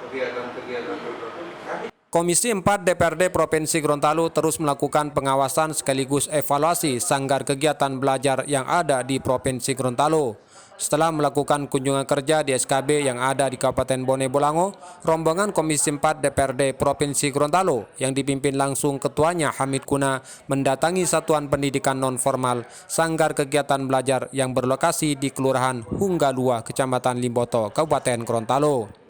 kegiatan-kegiatan tertentu. Komisi 4 DPRD Provinsi Gorontalo terus melakukan pengawasan sekaligus evaluasi sanggar kegiatan belajar yang ada di Provinsi Gorontalo. Setelah melakukan kunjungan kerja di SKB yang ada di Kabupaten Bone Bolango, rombongan Komisi 4 DPRD Provinsi Gorontalo yang dipimpin langsung ketuanya Hamid Kuna mendatangi Satuan Pendidikan Non-Formal Sanggar Kegiatan Belajar yang berlokasi di Kelurahan Hunggalua, Kecamatan Limboto, Kabupaten Gorontalo.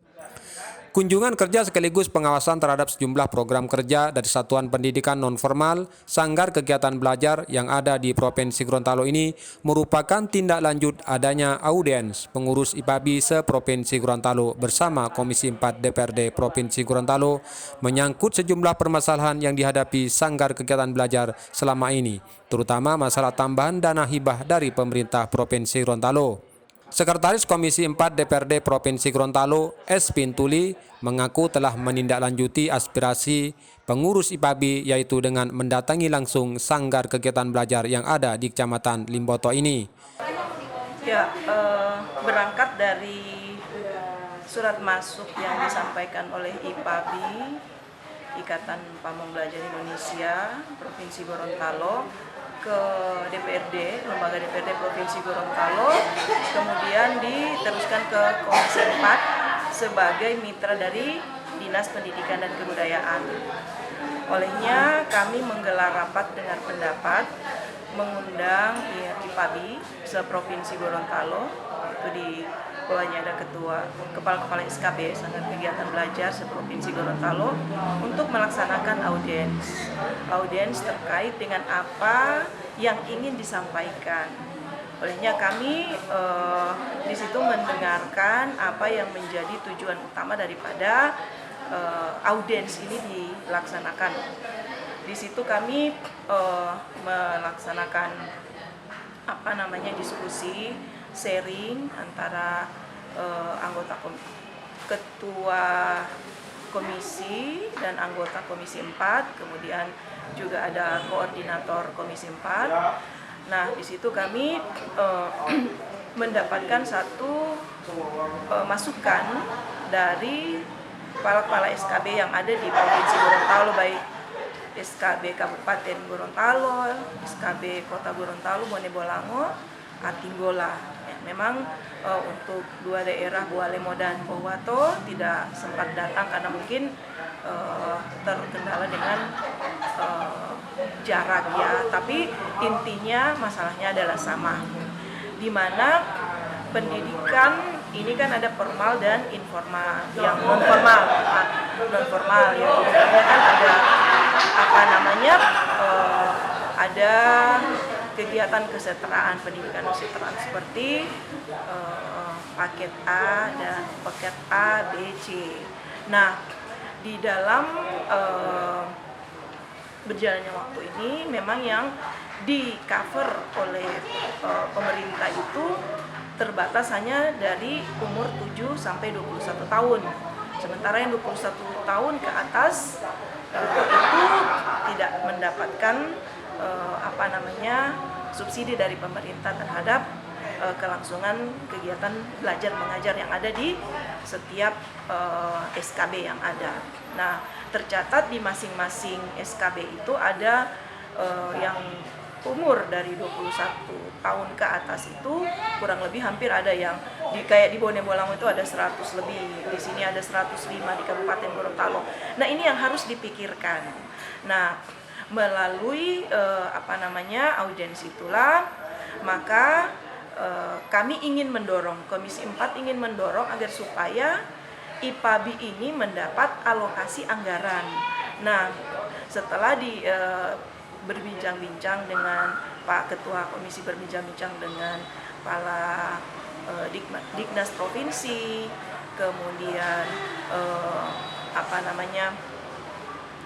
Kunjungan kerja sekaligus pengawasan terhadap sejumlah program kerja dari Satuan Pendidikan Non-Formal Sanggar Kegiatan Belajar yang ada di Provinsi Gorontalo ini merupakan tindak lanjut adanya audiens pengurus IPABI se-Provinsi Gorontalo bersama Komisi 4 DPRD Provinsi Gorontalo menyangkut sejumlah permasalahan yang dihadapi Sanggar Kegiatan Belajar selama ini, terutama masalah tambahan dana hibah dari pemerintah Provinsi Gorontalo. Sekretaris Komisi 4 DPRD Provinsi Gorontalo, S. Pintuli, mengaku telah menindaklanjuti aspirasi pengurus IPABI yaitu dengan mendatangi langsung sanggar kegiatan belajar yang ada di Kecamatan Limboto ini. Ya, berangkat dari surat masuk yang disampaikan oleh IPABI, Ikatan Pamong Belajar Indonesia, Provinsi Gorontalo, ke DPRD, Lembaga DPRD Provinsi Gorontalo, kemudian diteruskan ke Komisi 4 sebagai mitra dari Dinas Pendidikan dan Kebudayaan. Olehnya kami menggelar rapat dengar pendapat, mengundang IPABI se-Provinsi Gorontalo, itu di bawahnya ada kepala-kepala SKB Sanggar Kegiatan Belajar se-Provinsi Gorontalo untuk melaksanakan audiens terkait dengan apa yang ingin disampaikan. Olehnya kami di situ mendengarkan apa yang menjadi tujuan utama daripada audiens ini dilaksanakan. Di situ kami melaksanakan diskusi, sharing antara anggota ketua komisi dan anggota Komisi 4, kemudian juga ada koordinator Komisi 4. Nah, di situ kami mendapatkan satu masukan dari kepala-kepala SKB yang ada di Provinsi Gorontalo, baik SKB Kabupaten Gorontalo, SKB Kota Gorontalo, Bone Bolango, Atinggola. Ya, memang untuk dua daerah Bualemo dan Pohuwato tidak sempat datang karena mungkin terkendala dengan jarak ya. Tapi intinya masalahnya adalah sama, di mana pendidikan ini kan ada formal dan informal. Yang non formal ya, kan ada kegiatan kesetaraan, pendidikan kesetaraan seperti paket A dan paket A, B, C. Nah, di dalam berjalannya waktu ini memang yang di cover oleh pemerintah itu terbatas hanya dari umur 7 sampai 21 tahun. Sementara yang 21 tahun ke atas itu tidak mendapatkan subsidi dari pemerintah terhadap kelangsungan kegiatan belajar mengajar yang ada di setiap SKB yang ada. Nah, tercatat di masing-masing SKB itu ada yang umur dari 21 tahun ke atas itu kurang lebih hampir ada yang kayak di Bone Bolango itu ada 100 lebih, di sini ada 105 di Kabupaten Gorontalo. Nah, ini yang harus dipikirkan. Nah, melalui audiens itulah maka kami ingin mendorong, Komisi 4 ingin mendorong agar supaya IPABI ini mendapat alokasi anggaran. Nah, setelah berbincang-bincang dengan Pak Ketua Komisi, berbincang-bincang dengan Kepala Diknas Provinsi, kemudian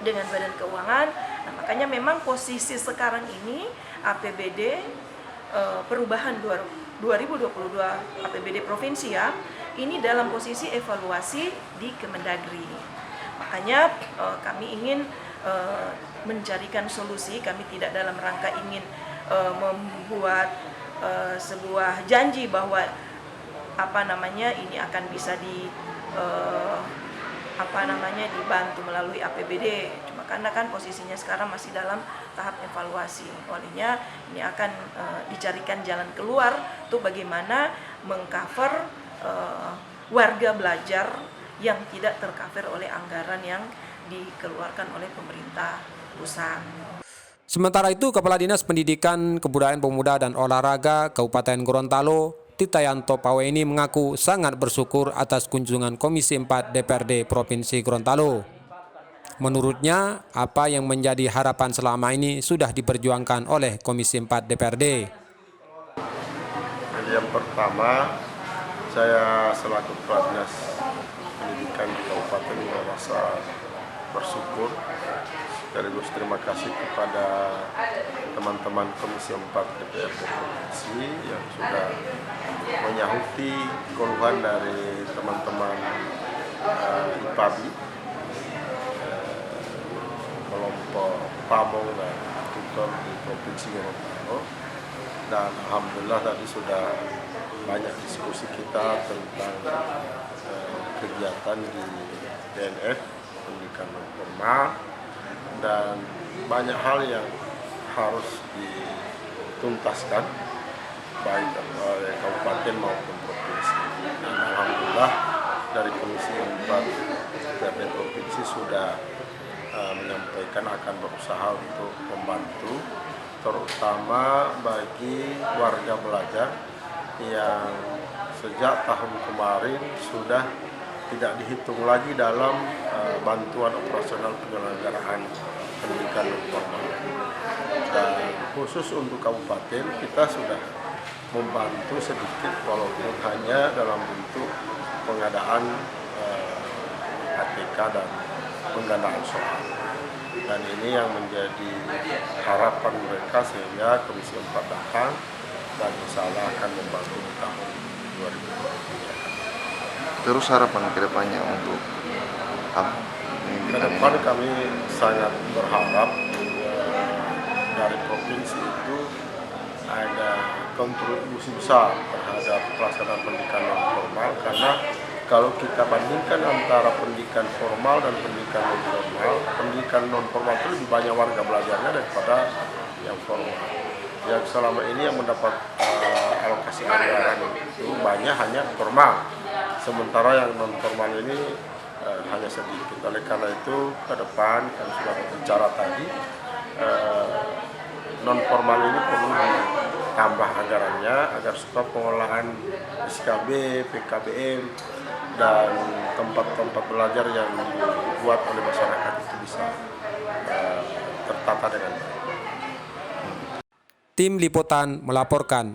dengan Badan Keuangan. Nah, makanya memang posisi sekarang ini APBD perubahan 2022 APBD provinsi ya, ini dalam posisi evaluasi di Kemendagri. Makanya kami ingin mencarikan solusi. Kami tidak dalam rangka ingin membuat sebuah janji bahwa ini akan bisa dibantu melalui APBD. Cuma karena kan posisinya sekarang masih dalam tahap evaluasi. Olehnya ini akan dicarikan jalan keluar tuh bagaimana mengcover warga belajar yang tidak tercover oleh anggaran yang dikeluarkan oleh pemerintah pusat. Sementara itu, Kepala Dinas Pendidikan, Kebudayaan Pemuda dan Olahraga Kabupaten Gorontalo, Titayanto Paweni mengaku sangat bersyukur atas kunjungan Komisi 4 DPRD Provinsi Gorontalo. Menurutnya, apa yang menjadi harapan selama ini sudah diperjuangkan oleh Komisi 4 DPRD. Jadi yang pertama, saya selaku Kepala Dinas Pendidikan di Kabupaten merasa bersyukur sekaligus terima kasih kepada teman-teman Komisi 4 DPRD Provinsi yang sudah menyahuti keluhan dari teman-teman IPABI, kelompok Pamong dan tutor di Provinsi Gorontalo, dan alhamdulillah tadi sudah banyak diskusi kita tentang kegiatan di PNF, pendidikan non formal, dan banyak hal yang harus dituntaskan baik oleh kabupaten maupun provinsi. Dan alhamdulillah dari Komisi 4 DPRD Provinsi sudah menyampaikan akan berusaha untuk membantu, terutama bagi warga belajar yang sejak tahun kemarin sudah tidak dihitung lagi dalam bantuan operasional penyelenggaraan pendidikan non formal. Dan khusus untuk kabupaten kita sudah membantu sedikit walaupun hanya dalam bentuk pengadaan ATK dan penggandaan soal. Dan ini yang menjadi harapan mereka sehingga Komisi 4 datang dan insya Allah akan membantu di tahun 2023. Terus harapan kedepannya untuk ke depan kami sangat berharap dari provinsi itu ada kontribusi besar terhadap pelaksanaan pendidikan non formal, karena kalau kita bandingkan antara pendidikan formal dan pendidikan non formal itu lebih banyak warga belajarnya daripada yang formal. Yang selama ini yang mendapat alokasi anggaran itu banyak hanya formal, sementara yang non formal ini hanya sedikit. Oleh karena itu ke depan kami sudah berbicara tadi, non formal ini perlu ditambah anggarannya agar supaya pengolahan SKB, PKBM dan tempat-tempat belajar yang dibuat oleh masyarakat itu bisa tertata dengan baik. Tim Liputan melaporkan.